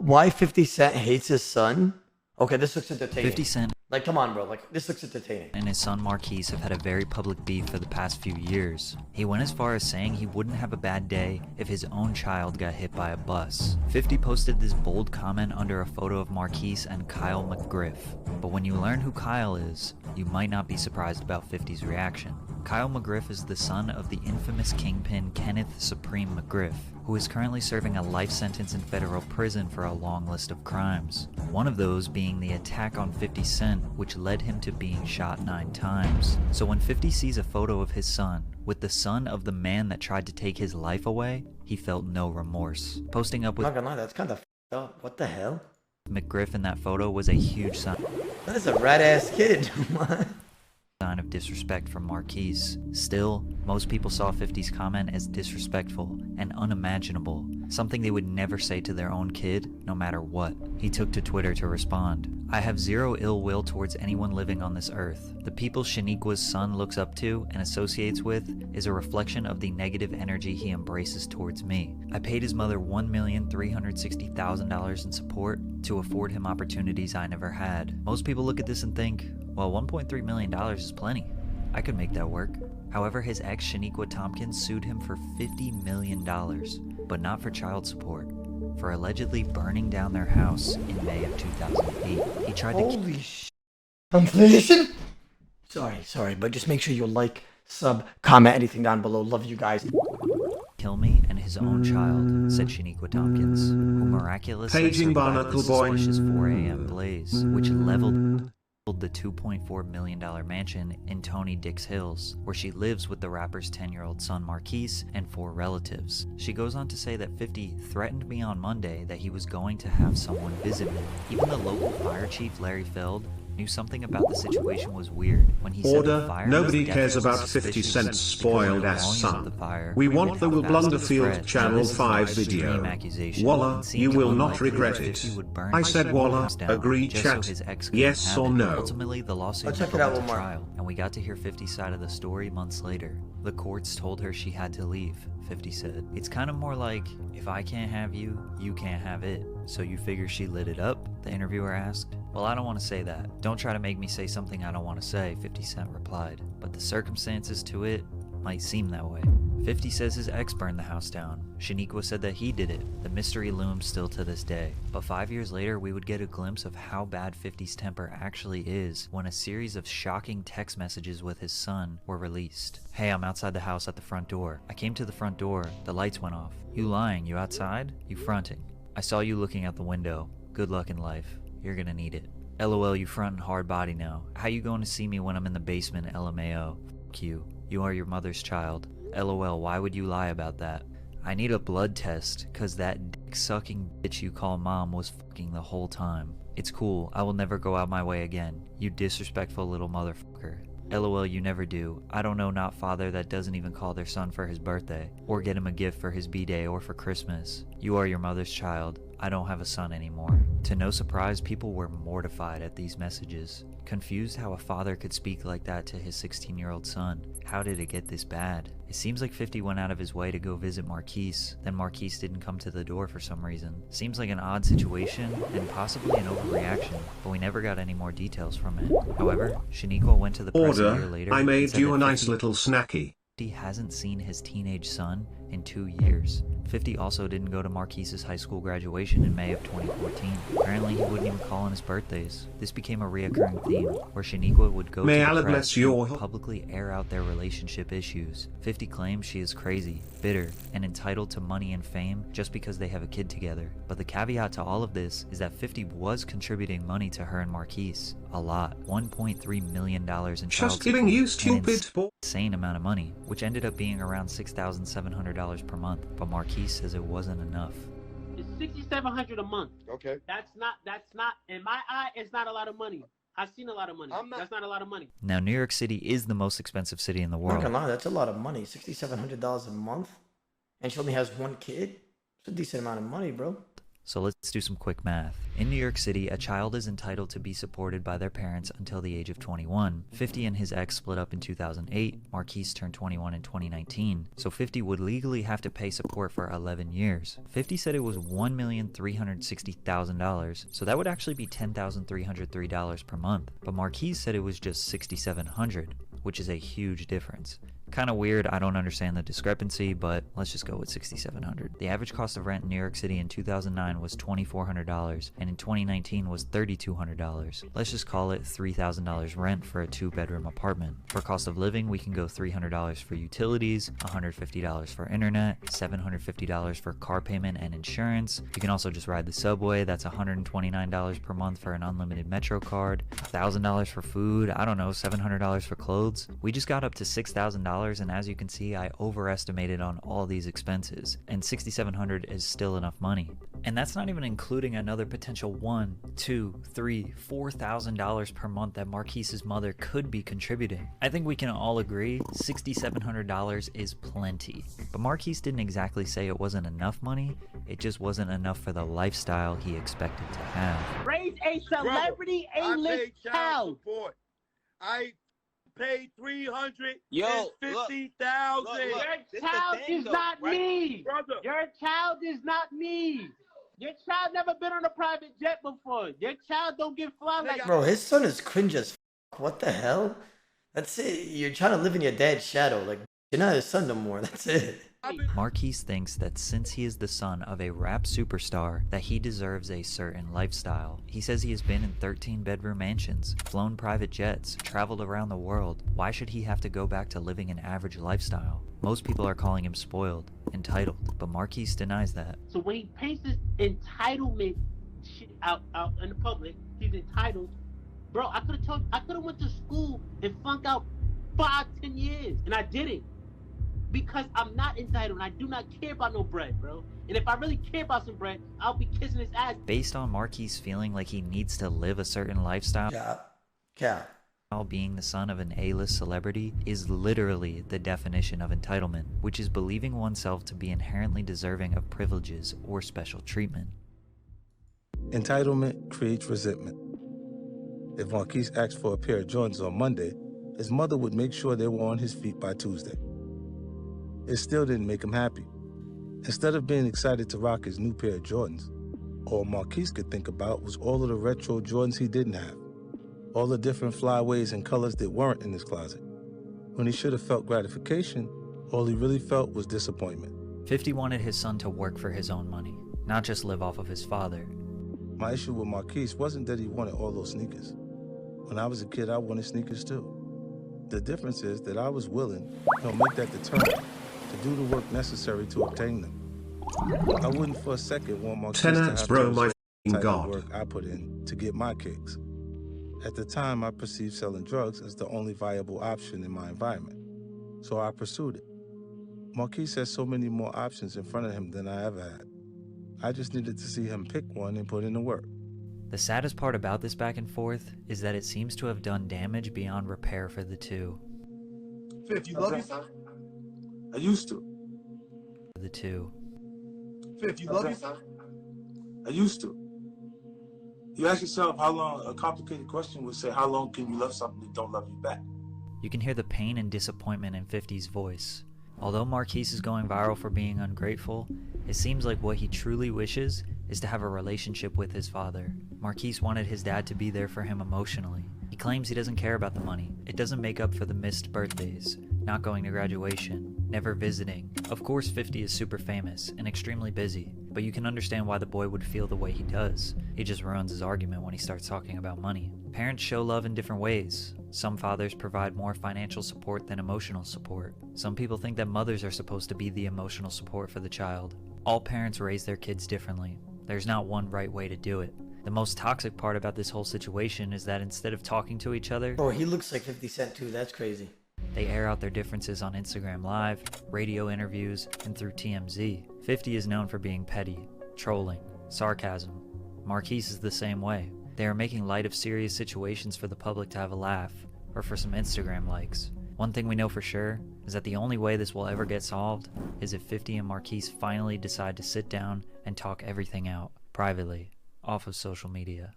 why 50 Cent hates his son? Okay, this looks entertaining. 50 Cent Like, come on, bro. Like, this looks entertaining. and his son Marquise have had a very public beef for the past few years. He went as far as saying he wouldn't have a bad day if his own child got hit by a bus. 50 posted this bold comment under a photo of Marquise and Kyle McGriff. But when you learn who Kyle is, you might not be surprised about 50's reaction. Kyle McGriff is the son of the infamous kingpin Kenneth Supreme McGriff, who is currently serving a life sentence in federal prison for a long list of crimes. One of those being the attack on 50 Cent, which led him to being shot 9 times. So when 50 sees a photo of his son, with the son of the man that tried to take his life away, he felt no remorse. Posting up with I'm not gonna lie, that's kind of f***ed up. What the hell? McGriff in that photo was a huge sign That is a rat-ass kid. of disrespect from Marquise. Still, most people saw 50's comment as disrespectful and unimaginable, something they would never say to their own kid, no matter what. He took to Twitter to respond, "I have zero ill will towards anyone living on this earth. The people Shaniqua's son looks up to and associates with is a reflection of the negative energy he embraces towards me. I paid his mother $1,360,000 in support to afford him opportunities I never had." Most people look at this and think, well, $1.3 million is plenty. I could make that work. However, his ex Shaniqua Tompkins sued him for $50 million, but not for child support, for allegedly burning down their house in May of 2008. He tried to Holy sh**. Translation? Sorry, but just make sure you like, sub, comment, anything down below. Love you guys. kill me and his own child, said Shaniqua Tompkins, who miraculously Paging survived the Barnacle Boy. suspicious 4 a.m. blaze, which leveled the $2.4 million mansion in Tony Dix Hills, where she lives with the rapper's 10-year-old son Marquise and 4 relatives. She goes on to say that 50 threatened me on Monday that he was going to have someone visit me. Even the local fire chief, Larry Feld, knew something about the situation was weird when he said the fire Nobody was cares definitely about 50 suspicious Cent's because spoiled of the ass volume of son. the fire We want the and Will how fast it Blunderfield spread. Channel This is 5 an extreme video. accusation, Walla, and seemed you will not unlikely regret that it. 50 would burn I my said small Walla, house down agree just so chat, his ex couldn't yes have or it. no. Ultimately, the lawsuit Let's check never it out went one to more. trial, and we got to hear 50's side of the story months later. The courts told her she had to leave, 50 said. It's kind of more like, if I can't have you, you can't have it. So you figure she lit it up? The interviewer asked. Well, I don't want to say that. Don't try to make me say something I don't want to say, 50 Cent replied. But the circumstances to it might seem that way. 50 says his ex burned the house down. Shaniqua said that he did it. The mystery looms still to this day. But 5 years later, we would get a glimpse of how bad 50's temper actually is when a series of shocking text messages with his son were released. Hey, I'm outside the house at the front door. I came to the front door. The lights went off. You lying? You outside? You fronting? I saw you looking out the window. Good luck in life. You're gonna need it. LOL, you frontin' hard body now. How you going to see me when I'm in the basement? LMAO. F*** you. You are your mother's child. LOL, why would you lie about that? I need a blood test, cause that dick-sucking bitch you call mom was fucking the whole time. It's cool, I will never go out my way again. You disrespectful little motherfucker. LOL, you never do. I don't know not father that doesn't even call their son for his birthday, or get him a gift for his b-day or for Christmas. You are your mother's child. I don't have a son anymore. To no surprise, people were mortified at these messages, confused how a father could speak like that to his 16-year-old son. How did it get this bad? It seems like 50 went out of his way to go visit Marquise, then Marquise didn't come to the door for some reason. Seems like an odd situation, and possibly an overreaction, but we never got any more details from it. However, Shaniqua went to the press a year Order, later I and made said you that a nice 50 little snacky. hasn't seen his teenage son in 2 years. 50 also didn't go to Marquise's high school graduation in May of 2014. Apparently he wouldn't even call on his birthdays. This became a reoccurring theme, where Shaniqua would go May to Allah the press bless your and publicly air out their relationship issues. 50 claims she is crazy, bitter, and entitled to money and fame just because they have a kid together. But the caveat to all of this is that 50 was contributing money to her and Marquise. A lot. $1.3 million in child Just kidding, support, you an stupid boy. insane amount of money, which ended up being around $6,700 per month, but Marquise says it wasn't enough. It's $6,700 a month. Okay. That's not in my eye. It's not a lot of money. I've seen a lot of money. That's not a lot of money. Now, New York City is the most expensive city in the I'm world. not gonna lie, that's a lot of money. $6,700 a month, and she only has one kid. It's a decent amount of money, bro. So let's do some quick math. In New York City, a child is entitled to be supported by their parents until the age of 21. 50 and his ex split up in 2008. Marquise turned 21 in 2019. So 50 would legally have to pay support for 11 years. 50 said it was $1,360,000, so that would actually be $10,303 per month. But Marquise said it was just $6,700, which is a huge difference. Kind of weird, I don't understand the discrepancy, but let's just go with $6,700. The average cost of rent in New York City in 2009 was $2,400, and in 2019 was $3,200. Let's just call it $3,000 rent for a 2-bedroom apartment. For cost of living, we can go $300 for utilities, $150 for internet, $750 for car payment and insurance. You can also just ride the subway, that's $129 per month for an unlimited Metro card, $1,000 for food, I don't know, $700 for clothes. We just got up to $6,000, and as you can see, I overestimated on all these expenses, and $6,700 is still enough money. And that's not even including another potential $1,000, $2,000, $3,000, $4,000 per month that Marquise's mother could be contributing. I think we can all agree $6,700 is plenty. But Marquise didn't exactly say it wasn't enough money, it just wasn't enough for the lifestyle he expected to have. Raise a celebrity A-list child. I paid $350,000. Your child is not me. Brother. Your child is not me. Your child never been on a private jet before. Your child don't get fly like Bro, his son is cringe as f. What the hell? That's it. You're trying to live in your dad's shadow. Like, you're not his son no more. That's it. Marquise thinks that since he is the son of a rap superstar, that he deserves a certain lifestyle. He says he has been in 13-bedroom mansions, flown private jets, traveled around the world. Why should he have to go back to living an average lifestyle? Most people are calling him spoiled, entitled, but Marquise denies that. So when he paints this entitlement shit out in the public, he's entitled. Bro, I could have went to school and flunked out 5-10 years, and I didn't. Because I'm not entitled and I do not care about no bread, bro. And if I really care about some bread, I'll be kissing his ass. Based on Marquise feeling like he needs to live a certain lifestyle, Cap. being the son of an A-list celebrity is literally the definition of entitlement, which is believing oneself to be inherently deserving of privileges or special treatment. Entitlement creates resentment. If Marquise asked for a pair of Jordans on Monday, his mother would make sure they were on his feet by Tuesday. It still didn't make him happy. Instead of being excited to rock his new pair of Jordans, all Marquise could think about was all of the retro Jordans he didn't have, all the different flyaways and colors that weren't in his closet. When he should have felt gratification, all he really felt was disappointment. 50 wanted his son to work for his own money, not just live off of his father. My issue with Marquise wasn't that he wanted all those sneakers. When I was a kid, I wanted sneakers too. The difference is that I was willing, make that determined, to do the work necessary to obtain them. I wouldn't for a second want Marquise to have bro, the my type God. of work I put in to get my kicks. At the time, I perceived selling drugs as the only viable option in my environment, so I pursued it. Marquise has so many more options in front of him than I ever had. I just needed to see him pick one and put in the work. The saddest part about this back and forth is that it seems to have done damage beyond repair for the two. Fifth, you love yourself? I used to. The two. Fifth, you love yourself? I used to. You ask yourself how long, a complicated question would say, how long can you love something that don't love you back? You can hear the pain and disappointment in 50's voice. Although Marquise is going viral for being ungrateful, it seems like what he truly wishes is to have a relationship with his father. Marquise wanted his dad to be there for him emotionally. He claims he doesn't care about the money. It doesn't make up for the missed birthdays, not going to graduation, never visiting. Of course 50 is super famous and extremely busy, but you can understand why the boy would feel the way he does. He just ruins his argument when he starts talking about money. Parents show love in different ways. Some fathers provide more financial support than emotional support. Some people think that mothers are supposed to be the emotional support for the child. All parents raise their kids differently. There's not one right way to do it. The most toxic part about this whole situation is that instead of talking to each other, Bro, he looks like 50 Cent too. That's crazy. they air out their differences on Instagram Live, radio interviews, and through TMZ. 50 is known for being petty, trolling, sarcasm. Marquise is the same way. They are making light of serious situations for the public to have a laugh, or for some Instagram likes. One thing we know for sure is that the only way this will ever get solved is if 50 and Marquise finally decide to sit down and talk everything out. privately, off of social media.